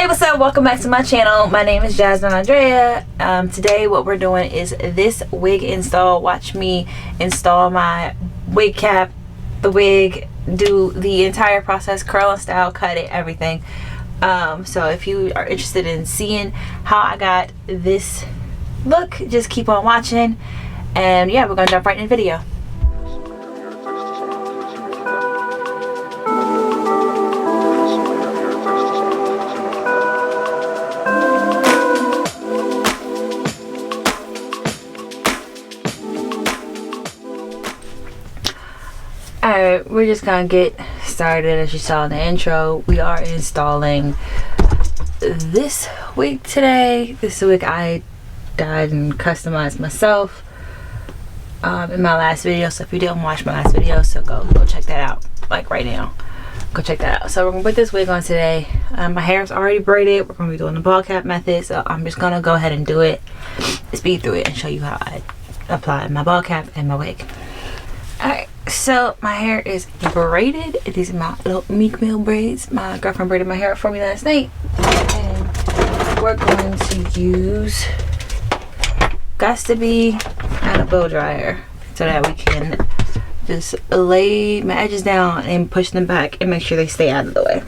Hey, what's up? Welcome back to my channel. My name is Jazmyn Andrea. Today what we're doing is this wig install. Watch me install my wig cap, the wig, do the entire process, curl and style, cut it, everything. So if you are interested in seeing how I got this look, just keep on watching. And yeah, we're gonna jump right in the video. Alright, we're just gonna get started. As you saw in the intro, we are installing this wig today. This wig I dyed and customized myself in my last video. So if you didn't watch my last video, so go check that out, like right now. Go check that out. So we're gonna put this wig on today. My hair is already braided. We're gonna be doing the ball cap method, so I'm just gonna go ahead and do it, speed through it, and show you how I apply my ball cap and my wig. Alright, so my hair is braided. These are my little Meek Mill braids. My girlfriend braided my hair for me last night. And we're going to use Got2b and a blow dryer so that we can just lay my edges down and push them back and make sure they stay out of the way.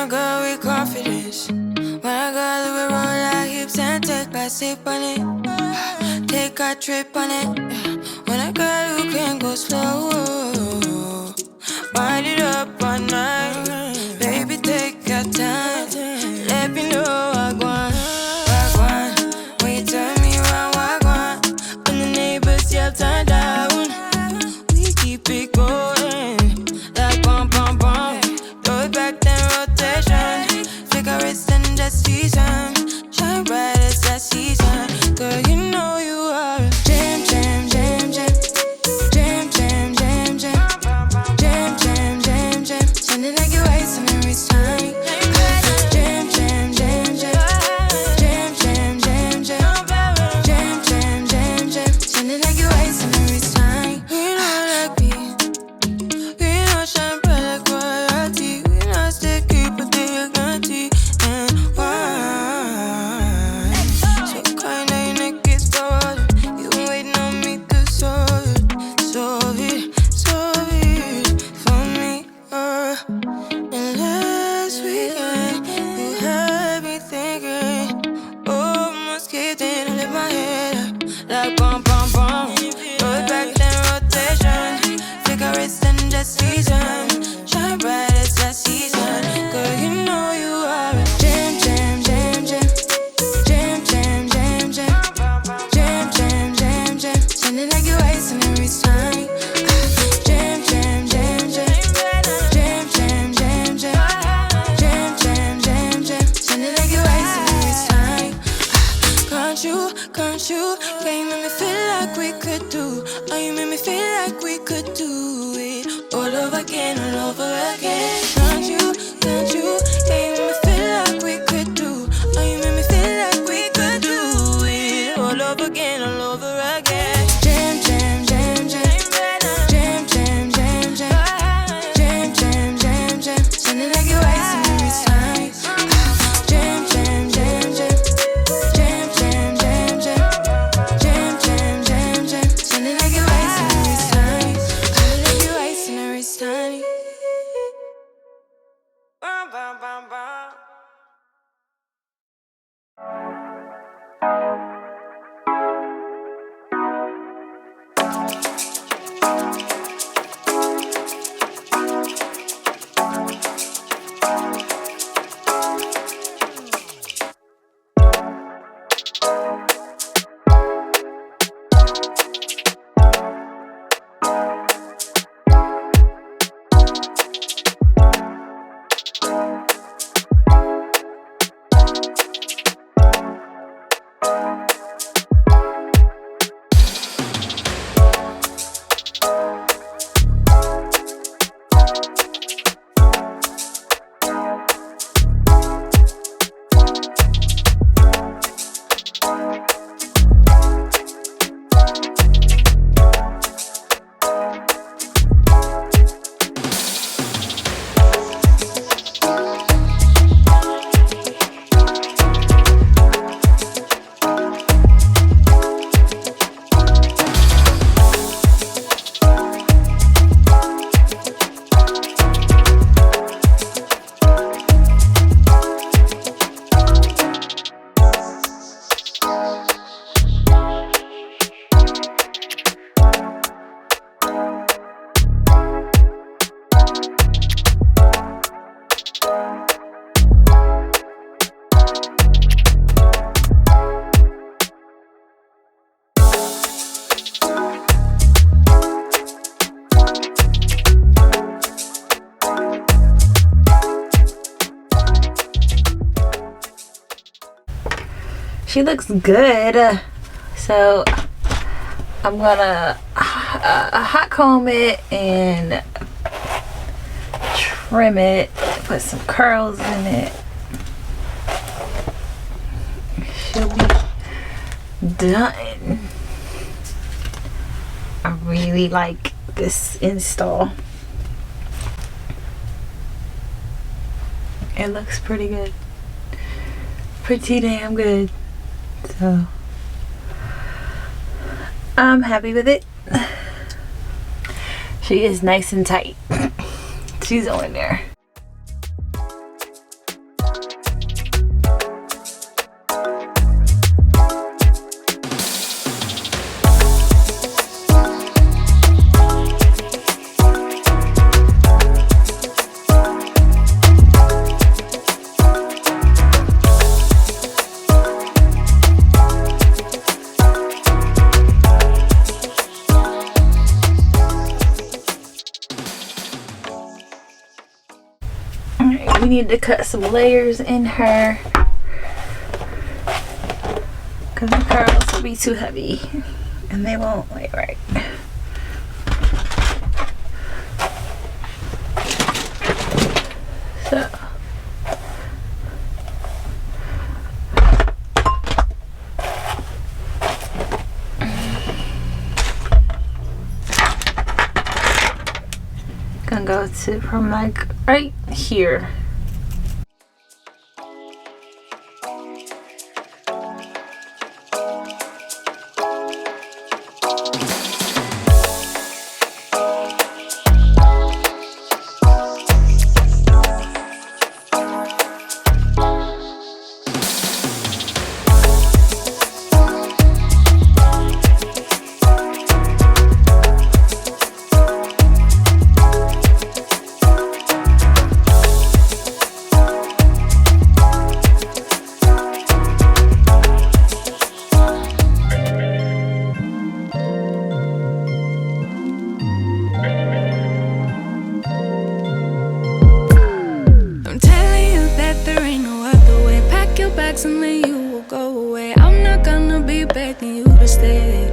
Girl with confidence. When I got a little roll like hips and take a sip on it, take a trip on it. When I got you can go slow, wind it up all night. Baby, take your time. Let me know what I want. When you turn me around, what I want. When the neighbors yell turn down, we keep it going like bum bum bum. Throw it back then rotation. Cigarettes and the season. Shine bright as that season. Girl, you know you Boom, boom, boom. Roll back then rotation. Figure it's then just season. Shine bright, it's that season. Girl, you know you are a jam, jam, jam, jam. Jam, jam, jam, jam. Jam, jam, jam, jam. Sounding like you're wasting every time. Jam, jam, jam, jam. Jam, jam, jam, jam. Jam, jam, jam, jam. Sounding like you're wasting every time. Can't you? Yeah, you make me feel like we could do. Oh, you make me feel like we could do it all over again, all over again. Can't you? Yeah, you make me feel like we could do. Oh, you make me feel like we could do it all over again, all over again. Jam, jam, jam, jam. Jam, jam, jam, jam. Jam, jam, jam, jam. Sounding like you're wasting every time. Jam, jam, jam, jam. Jam, jam, jam, jam. Jam, jam, jam, jam. Sounding like you're wasting every time. Sounding like you're wasting every time. Bum, bum, bum, bum. She looks good, so I'm gonna hot comb it and trim it, put some curls in it. She'll be done. I really like this install. It looks pretty good, pretty damn good. So I'm happy with it. She is nice and tight. She's on there. We need to cut some layers in her because the curls will be too heavy and they won't lay right. So gonna go to from like right here. asking when you will go away. I'm not gonna be begging you to stay.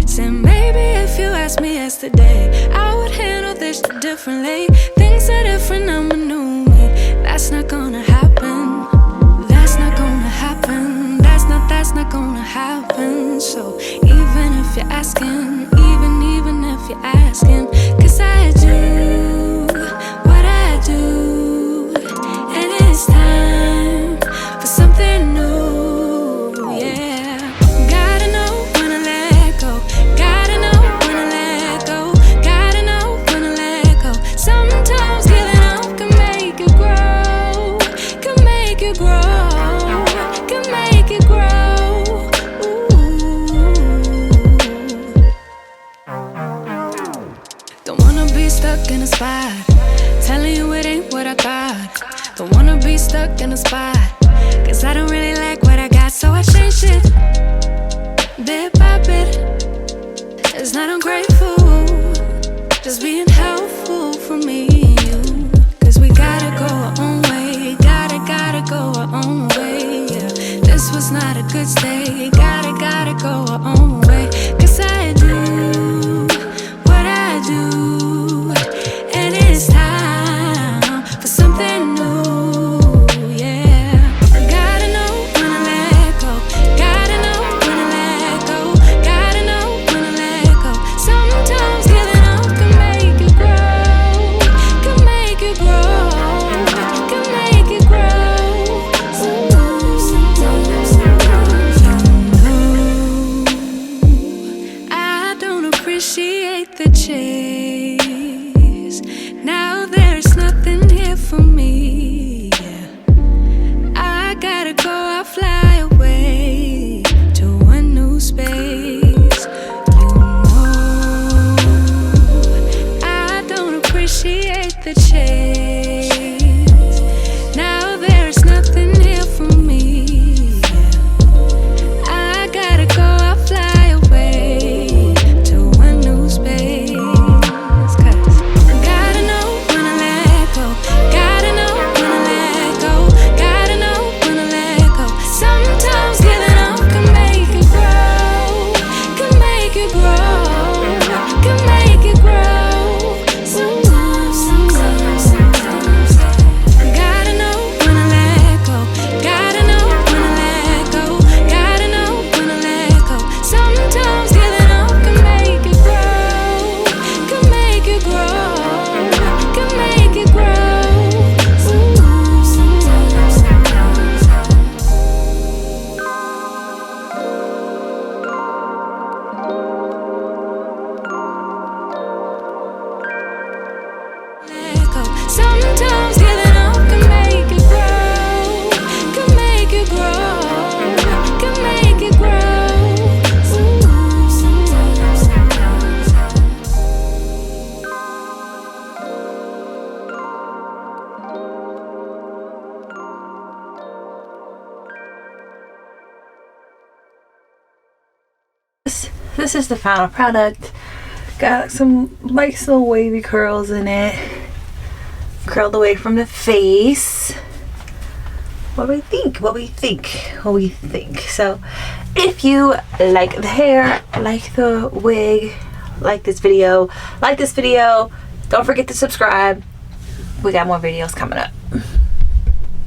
Said maybe if you asked me yesterday, I would handle this differently. Things are different, I'm a new me. That's not gonna happen. That's not gonna happen. That's not gonna happen. So even if you're asking, even if you're asking, 'cause I do what I do, and it's time for something new, yeah. Gotta know when to let go. Gotta know when to let go. Gotta know when to let go. Sometimes giving up can make you grow. Can make you grow. Can make you grow. Don't wanna be stuck in a spot, telling you it ain't what I thought. Don't wanna be stuck in a spot, 'cause I don't really like what I got, so I changed it bit by bit. It's not ungrateful, just being helpful for me and you. 'Cause we gotta go our own way, gotta go our own way, yeah. This was not a good stay, gotta go our own way. 'Cause I do what I do, and it's time for something new, yeah. Gotta know when to let go. Gotta know when to let go. Gotta know when to let go. Sometimes giving up can make you grow. Can make you grow. Can make you grow. I don't appreciate the chase. Now there's nothing here for me, yeah. I gotta go, I fly away to a new space. You know, I don't appreciate the chase. Now there's nothing here for me, yeah. I gotta go, I fly away to a new space. 'Cause gotta know when to let go. Gotta know when to let go. Gotta know when to let go. Sometimes giving up can make you grow. Can make you grow. Can make you grow. Sometimes. Gotta know when to let go. Gotta know when to let go. Gotta know when to let go. Sometimes giving up can make you grow. Can make you grow. Can make you grow. Let go. Sometimes giving up can make you grow. Can make you grow. Can make you grow. This is the final product. Got some nice little wavy curls in it, curled away from the face. What do we think? So if you like the hair, like the wig, like this video, don't forget to subscribe. We got more videos coming up.